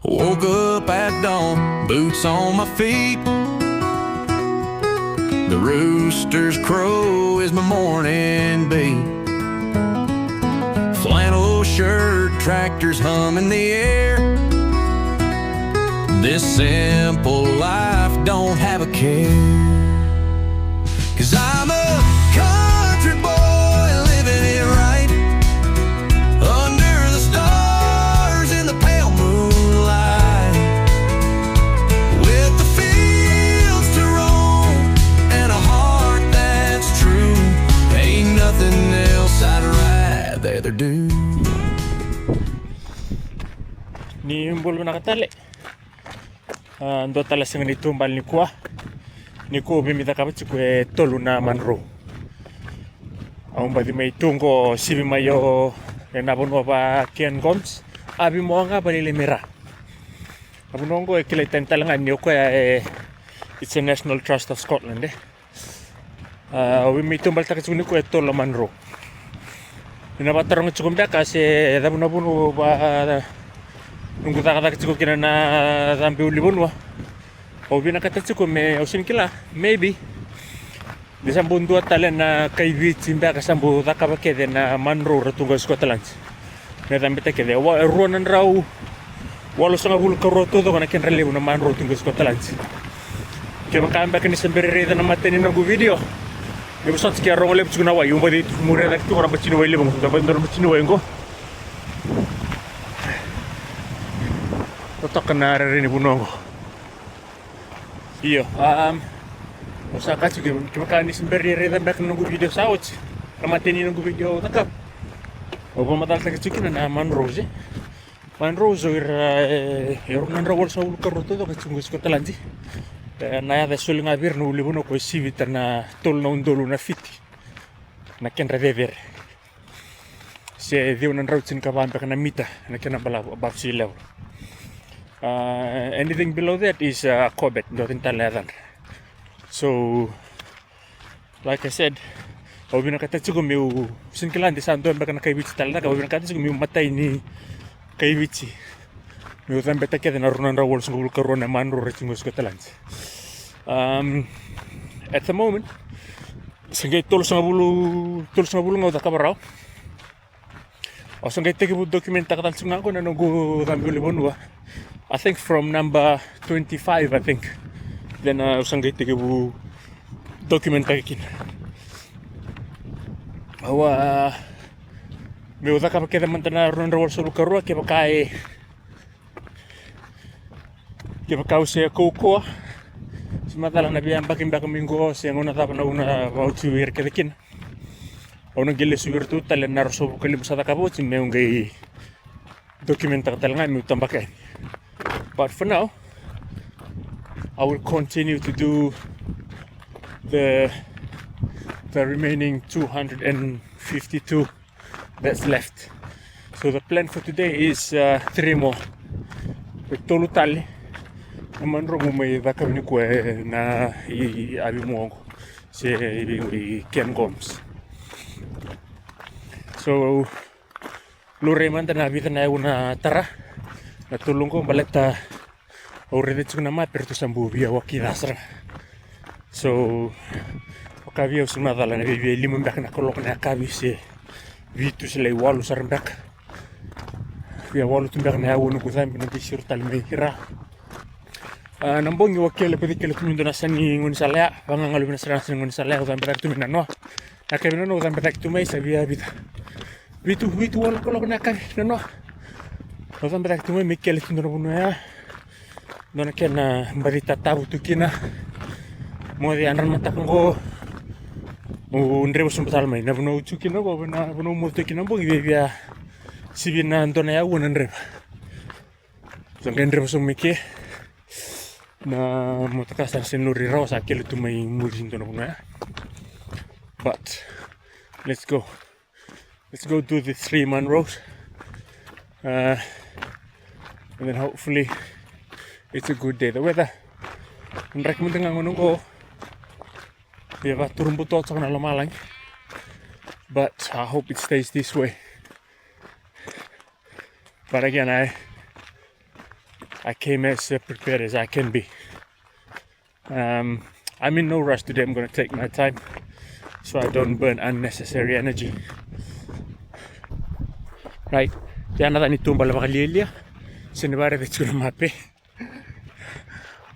Woke up at dawn, boots on my feet. The rooster's crow is my morning beat. Flannel shirt, tractors hum in the air. This simple life don't have a care. 'Cause I'm a country boy living it right, under the stars in the pale moonlight, with the fields to roam and a heart that's true. Ain't nothing else I'd rather do. Ni mbolo nakatali. Ando tala sanga ni tumbal ni kuah. Ni ko bimita kapit ko tolu na Munro. Ang badi may tungo sibi mayo na bono ba kian goms. Abi mo nga balili mira. Abono ko kilay talangan ni ko it's a National Trust of Scotland we may tumbal takit ko ni ko tolu Munro. Inabatarong chukumda kasi dabono bono ba nunggu tak cukup kena na sampai ulibun wah. Oh Vinaka cukup me usin kila maybe. Disambung dua talen na kay Viti Levu kasambu tak apa kede na Munro ratunga Scotland. Me tambe take de wa ruanan rau. Walau sanga bulu karoto do kana ken relevo na Munro ratunga Scotland. Ke makamba kani sembere na mateni na video. Yo sot ki arong lep tsuna wa yumba di mure dak tu ora bachino wa lebo da bandor bachino wa ngo. Totok na rin bunong. Iyo, usaka juga kemakanis beri back nunggu video saut. Kamateni nunggu video takap. Opo matal tak cukin na Munros Munros nan rawol sa ul karoto to kachungus ko talanji. Na ya sul nga bir no libuno ko sivita na tol na undolo na fiti. Na ken rever. Se dio nan rawtsin ka ban na mita na ken bala above sea level. Anything below that is Corbett, nothing taladan. So, like I said, kau bina kata cukup meu singkilan di santo yang bakal kaibici talaga. Kau bina kata cukup meu mata ini kaibici. Meu tambah tak ada narunan rawol sungguh korona Munro recungus Scotland. At the moment, senggai tol sanga bulu ngau tak kabarau. O senggai teki bu dokumen tak tahu sungguh aku nunggu tambil bonua. I think from number 25, I think. Then usang gate bu document takin. Awa me uda ka pakeda mantana ron rawol sulu karua ke pakai se koko. Sematala na biyan bakin minggo se ngona tapa na una voutu ir kedekin. Ona gele subir tu talen narso ko lim sa takabo si me ngai document tak talangan mi tambakay. But for now, I will continue to do the remaining 252 that's left. So the plan for today is 3 more. Tolu tali, Munro mo may vakalevu ko na abi mo si Ken Gomes. So lureman na abi na una tara. Natulong ko balita already tsuna ma pero to sambu via wakidasra. So wakavia usumada na vivia limon back na kolok na kavi se vitu se walu sarmbak. Via walu tumbak na awon ko zambi na t-shirt tal me hira. Nambong wakele pedikele tumindo na sani ngun salaya, bangangalu na sana ngun salaya zambi tak tumina no. Akabino no zambi tak tumai sa via vida. Vitu walu kolok na kavi no. Nós vamos aqui também Miquel aqui no Vanua Dona que na barita tabu tu kina mau di andran mata ko unrevo sumbatal mai na bono tu kina bo na bono mo tu kina bo via sibina dona ya un unrevo so unrevo sum Miquel na mo takasar sen lori rosa que tu mai murin dona Vanua. But let's go do the 3 Munros. And then hopefully it's a good day. The weather recommend nga ngono ko va turun butot sa kanala malang, but I hope it stays this way. But again, I came as prepared as I can be. I'm in no rush today. I'm going to take my time so I don't burn unnecessary energy. Right, jana tani Taubale vakalevu. Senivare vetsuna mape.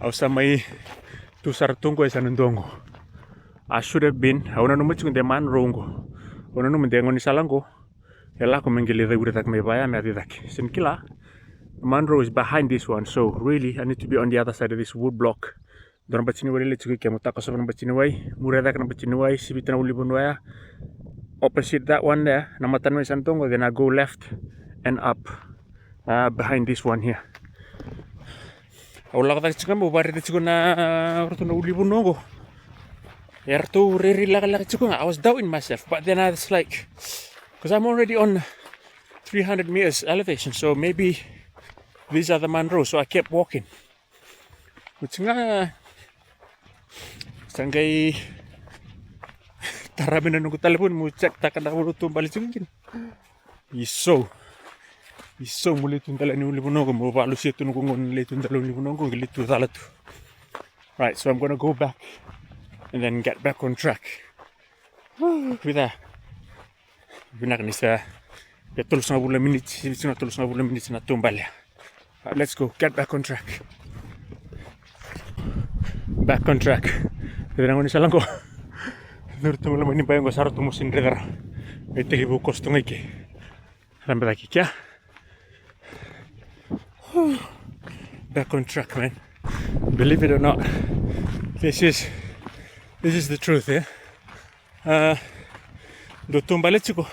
Ausa mai tu sartungo e sanundongo. I should have been. I wanna know much in the Munro. I wanna know the ngoni salango. Ela ko mengele the uratak me baya me adidak. Senkila. Munro is behind this one, so really I need to be on the other side of this wood block. Don't bachini wale let's go kemutaka so bachini way. Muradak na bachini way. Sibitana ulibunwaya. Opposite that one there. Namatan me santongo. Then I go left and up. Behind this one here. I will look at the chicken, but it's gonna ulibunongo. I was doubting myself, but then I was like, because I'm already on 300 meters elevation, so maybe these are the Munros, so I kept walking. Which Sangay Tarabina no Talabun, Muchak Takanaru Taubale. He's so mulitundala ni ulibunogo mo ba lusiet no kung litundala ulibunogo gilitu dalatu. Right, so I'm gonna go back and then get back on track. With that, Vinaka ni sa tulus na bula minutes, it's not tulus na bula minutes na Taubale. Let's go, get back on track. Back on track. Then I'm gonna say lango. Durtu mo ni bayan ko sarto mo sinredara. Ite hibu kosto ngike. Rambe lagi kya? Back on track, man. Believe it or not, this is the truth, yeah. Do Taubale chico.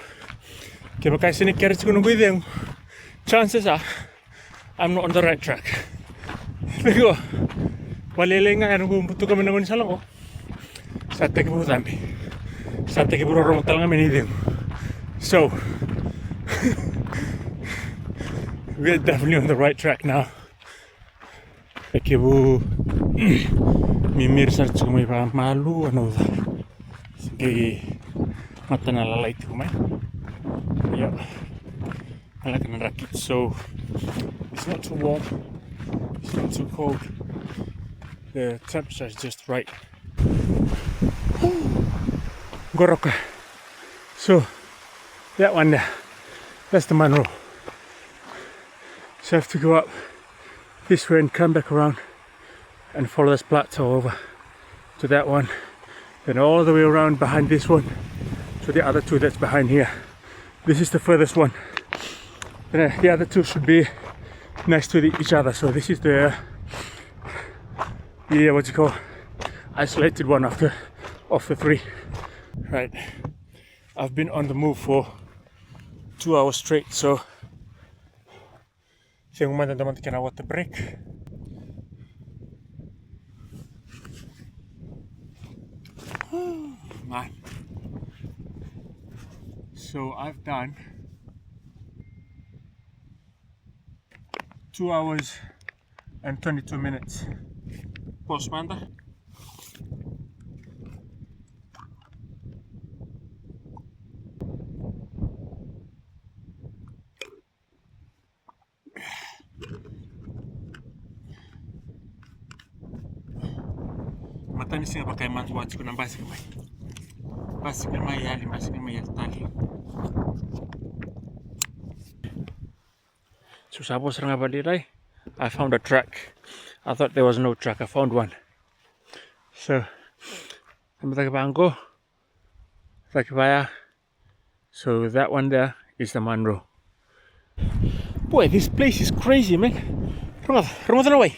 Que me cae ni chico no guide. Chances are I'm not on the right track. Pero walelenga ano kung buto kami naman sa lango. Sa teki po dami. Sa teki po romontal nga minidem. So we're definitely on the right track now. Perché mi mirsa come va malu ano da. Sige mata na lalait ko man. Yeah. I like an racket, so it's not too warm. It's not too cold. The temperature is just right. Goroka. So that one there, that's the Munro. So I have to go up this way and come back around and follow this plateau over to that one, then all the way around behind this one to the other two that's behind here. This is the furthest one. The other two should be next to each other. So this is the what you call isolated one of the three. Right, I've been on the move for 2 hours straight, so I want to break. Man. So I've done 2 hours and 22 minutes. Postmanda. Matani singa pakai mantu watu kuna basi kama yali tali. So sabo serang abadirai. I found a track. I thought there was no track. I found one. So so that one there is the Munro. Boy, this place is crazy, man. Ramadan away.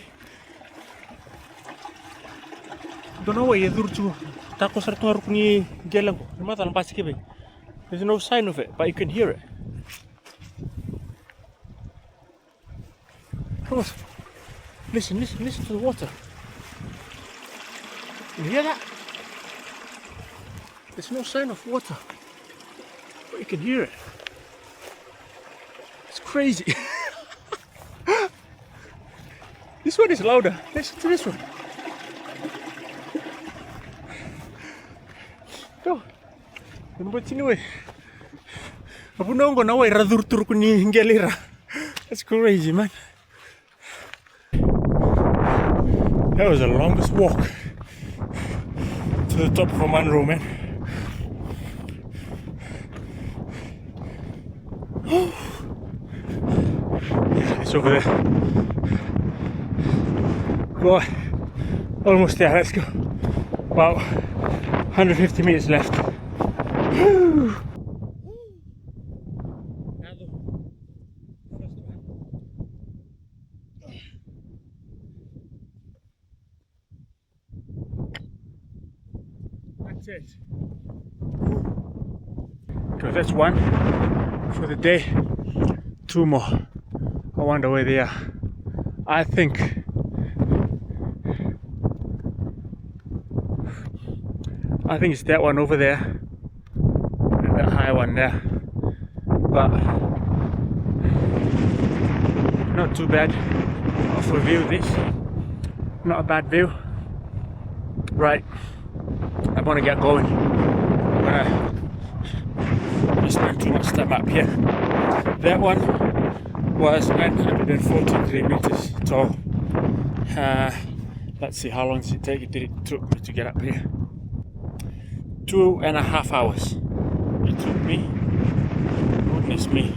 Don't know why you do tako sarto rukni gelang ko. Ramadan pasikibig. There's no sign of it, but you can hear it. Listen to the water. You hear that? There's no sign of water, but you can hear it. It's crazy. This one is louder. Listen to this one. Go. That's crazy, man. That was the longest walk to the top of Munro, man. Yeah, it's over there. Go on. Almost there, let's go. Wow, 150 meters left. That's it. So that's one for the day. Two more. I wonder where they are. I think it's that one over there and that high one there, but not too bad. Off a view, this not a bad view. Right, I want to get going. I spent too much time up here. That one was 943 meters tall. Let's see, how long did it took me to get up here? 2.5 hours it took me. Goodness me.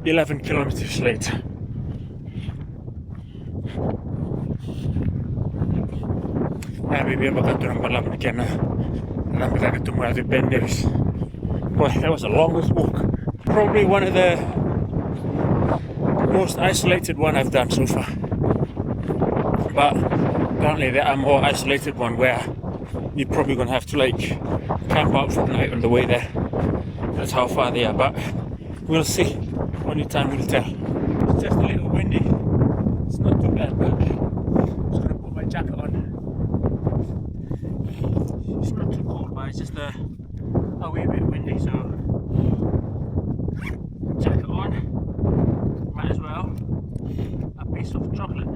11 kilometers later. Maybe I'm going to malam again. Boy, that was the longest walk. Probably one of the most isolated one I've done so far. But apparently there are more isolated one where you're probably gonna have to like camp out for the night on the way there. That's how far they are, but we'll see. Only time will tell. It's just a little windy. It's not too bad, but I'm just gonna put my jacket on. It's not too cold, but it's just a wee bit windy, so jacket on. Might as well a piece of chocolate.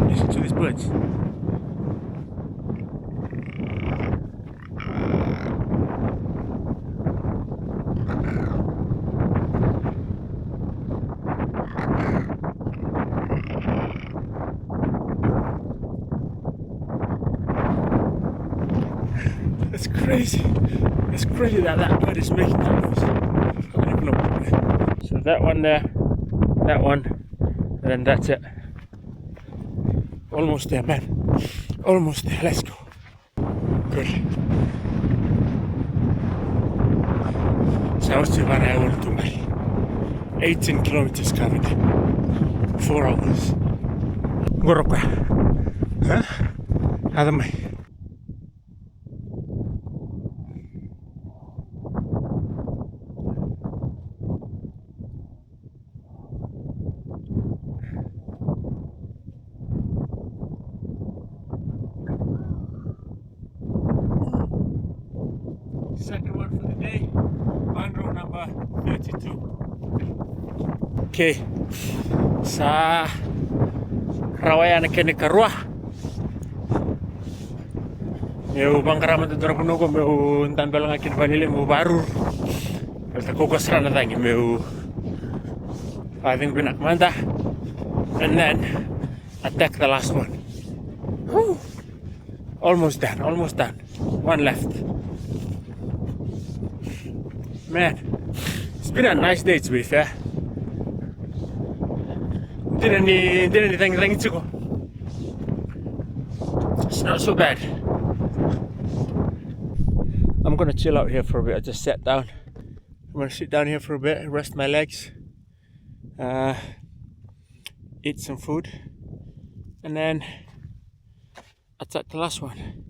Listen to these birds. It's crazy. It's crazy that bird is making that noise. I don't even know. So that one there, that one, and then that's it. Almost there, man. Almost there. Let's go. Good. So I was to Vanua Levu. 18 kilometers covered. 4 hours. Gorokwa. Huh? Adamai. Second one for the day, Munro number 32. Okay, sa rawayan na kini karua. Meu bangkara mata dora puno ko meu tambal nga kin vanile meu baru. Alta ko kasra na tangi meu. I think Vinaka manda, and then attack the last one. Whew. Almost done. One left. Man, it's been a nice day to be fair. Didn't anything to go. It's not so bad. I'm gonna chill out here for a bit. I just sat down. I'm gonna sit down here for a bit, rest my legs, eat some food, and then attack the last one.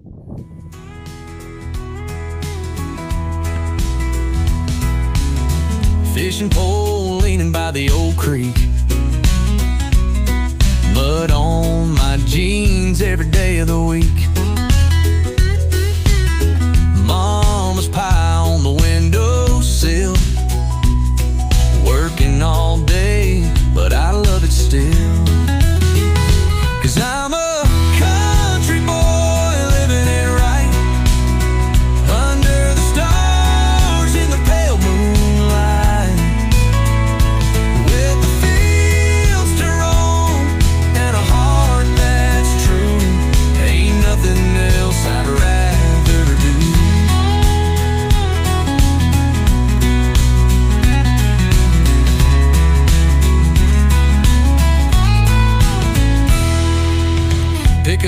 Fishing pole leaning by the old creek, mud on my jeans every day of the week. Mama's pie on the windowsill, working all day, but I love it still.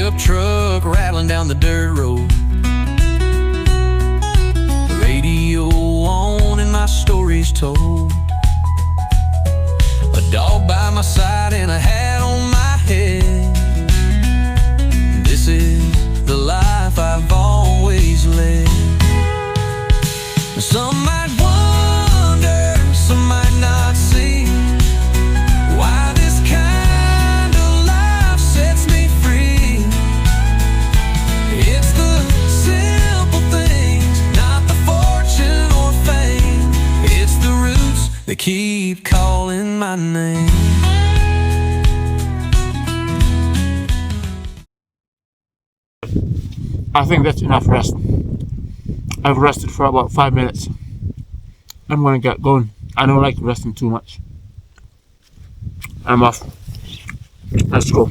pickup truck rattling down the dirt road. Radio on and my stories told. A dog by my side and a hat on my head. This is the life I've always led. Some might wonder, some might not see why this kind of life sets me free. It's the simple things, not the fortune or fame. It's the roots that keep calling my name. I think that's enough rest. I've rested for about 5 minutes. I'm gonna get going. I don't like resting too much. I'm off. Let's go.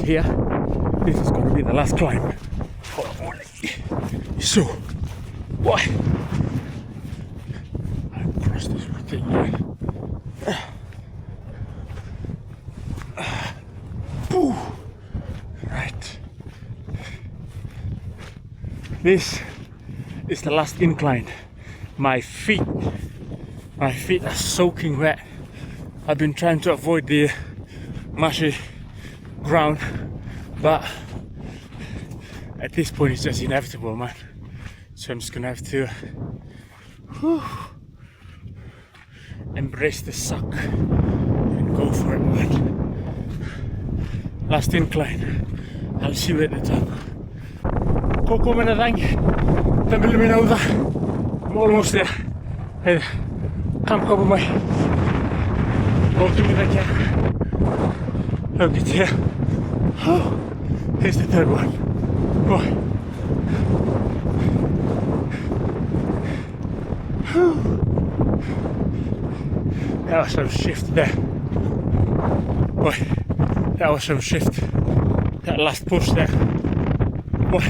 Here, this is gonna be the last climb. So, why? I'll cross this thing here. Right. This is the last incline. My feet are soaking wet. I've been trying to avoid the mushy ground, but at this point it's just inevitable, man. So I'm just gonna have to embrace the suck and go for it, man. Last incline. I'll see you at the top. Koko mena tangi. Tambili mena uda. I'm almost there. Hey, come cover my. Go to me that can. Look, it's here. Oh, here's the third one. Boy. That was some shift there. Boy, that was some shift. That last push there. Boy.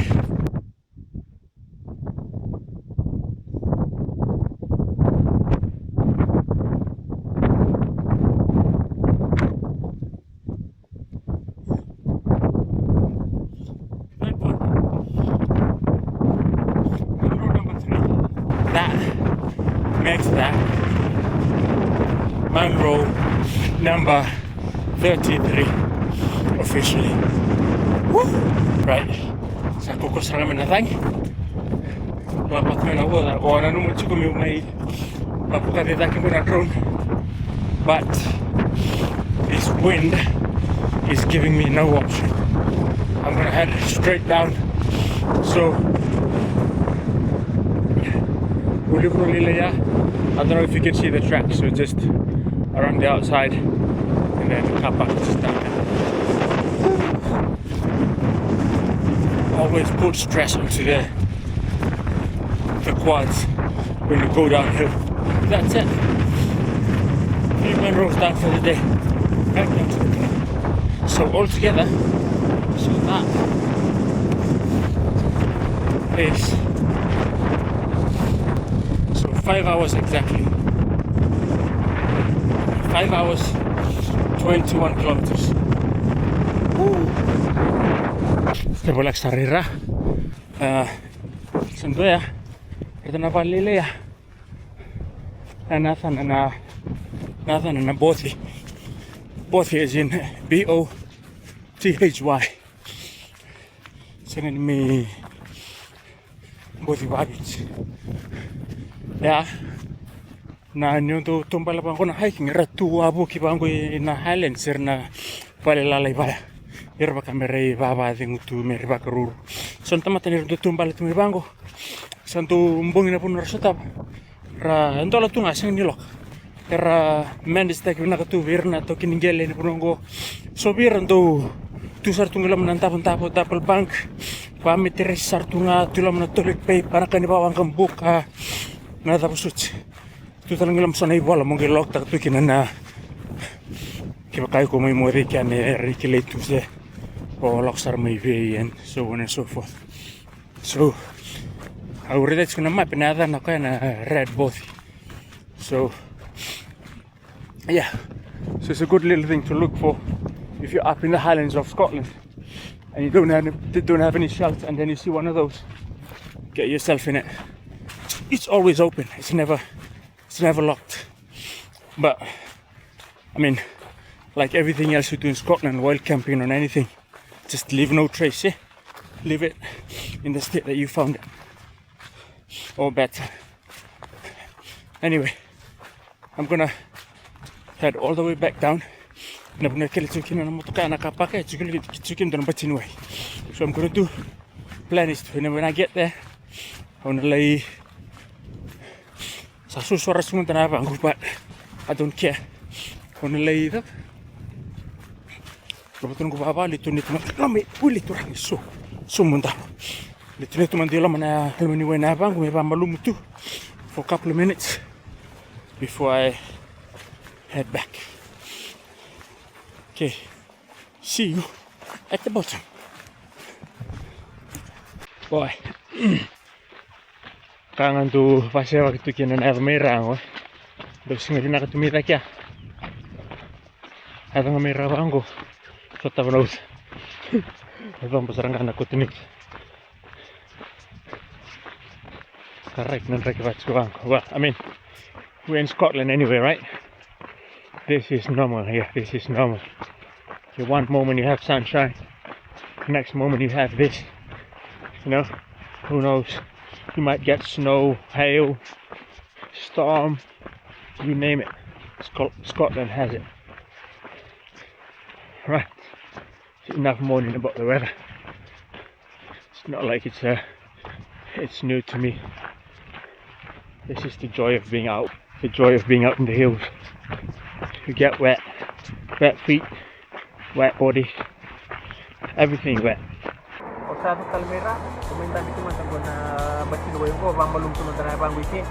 That Munro number 33 officially. Woo! Right. Sa koko sarang menatang. Lapat mena wala o na numu chiku mi mai. Papuka de taki mena drone. But this wind is giving me no option. I'm gonna head straight down. So I don't know if you can see the track, so just around the outside and then the car park is down there. Always put stress onto the quads when you go downhill. That's it. 3 Munros down for the day. Back down to the car. So all together, so that is 5 hours exactly. 5 hours, 21 kilometers. Devo l'extarrira. Sembra ada na valile ya. Nathan and Bothi. Bothi is in B-O-T-H-Y. Sending me Bothi Babich. Yeah. Na nyuntu tumbala bang ko na hiking ratu abu ki bang ko na highlands na pale lalay bala irba kamera baba dingutu merba karuru son tamata ni tumbala tu bango santu mbongi na puno rasota ra ndola tunga sing nilok era mendis tak Vinaka tu virna to kiningele ni punongo so virando tu sartunga lam nan tapon tapel bank pamit res sartunga tulam na toilet paper kan bawang kembuka na tapos tu talang lam sonay wala mong gilok tak tu kinana kai ko mai mo riki ane riki leitu se o loksar mai vei and so on and so forth. So I would that's gonna map na da na kana red both. So yeah, so it's a good little thing to look for if you're up in the Highlands of Scotland and you don't have any shelter, and then you see one of those, get yourself in it. It's always open. It's never locked. But I mean, like everything else you do in Scotland, while camping on anything, just leave no trace. Eh? Leave it in the state that you found it, or better. Anyway, I'm gonna head all the way back down. So I'm gonna do plan is when I get there, I'm gonna lay but I don't care. I'm gonna lay it. So for a couple of minutes before I head back. Okay, see you at the bottom. Boy, kangen tu pasnya waktu kita naik merah, oh, terus nggak nak tu merah kia, ada nggak merah bangku, kota Munros, abang pasarang kan aku tunik, correct nanti kita cuci. Well, I mean, we're in Scotland anyway, right? This is normal here. This is normal. So one moment you have sunshine, next moment you have this. You know, who knows? You might get snow, hail, storm, you name it. Scotland has it. Right. It's enough moaning about the weather. It's not like it's new to me. This is the joy of being out. The joy of being out in the hills. You get wet feet, wet body, everything wet. Satu kalmera, komentar itu macam guna baca dua yang ko, bang belum tuh nonton abang wiki,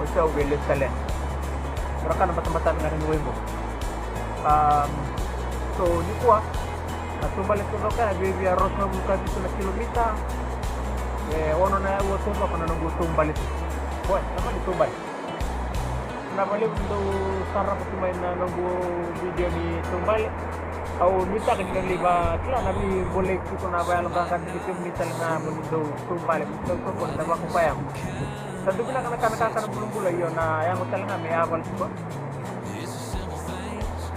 usah udah sekalian. Mereka nampak tempat dengan dua yang ko. So ni kuah, atau balik tu kan, biar harus membuka itu na kilometres. Ono na uang tu apa nunggu tumbal itu. Boy, apa di tumbal? Nabalik untuk sarap tu main nunggu video di tumbal. Au minta kan dengan liba, kila nabi boleh kita nak bayar longgakan kita minta na mundo tumbal itu pun dapat kupayang. Tentu bila kan belum boleh yo na yang hotel na may awal semua.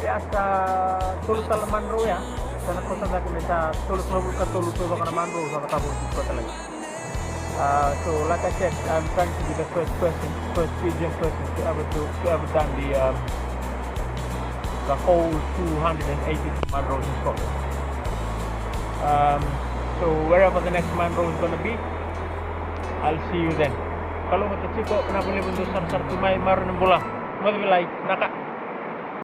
Ya sa tulus sa Munro ya, sana kota na kita tulus mabul ka tulus sa Munro sa kabut kota lagi. So like I said, I'm trying to be the first Fijian person to ever done the whole 280 Munros in Scotland. So wherever the next Munro is going to be, I'll see you then. Kalau kata ciko, kenapa boleh bentuk sar-sar tumai maru 6 bulan? Mesti like, naka.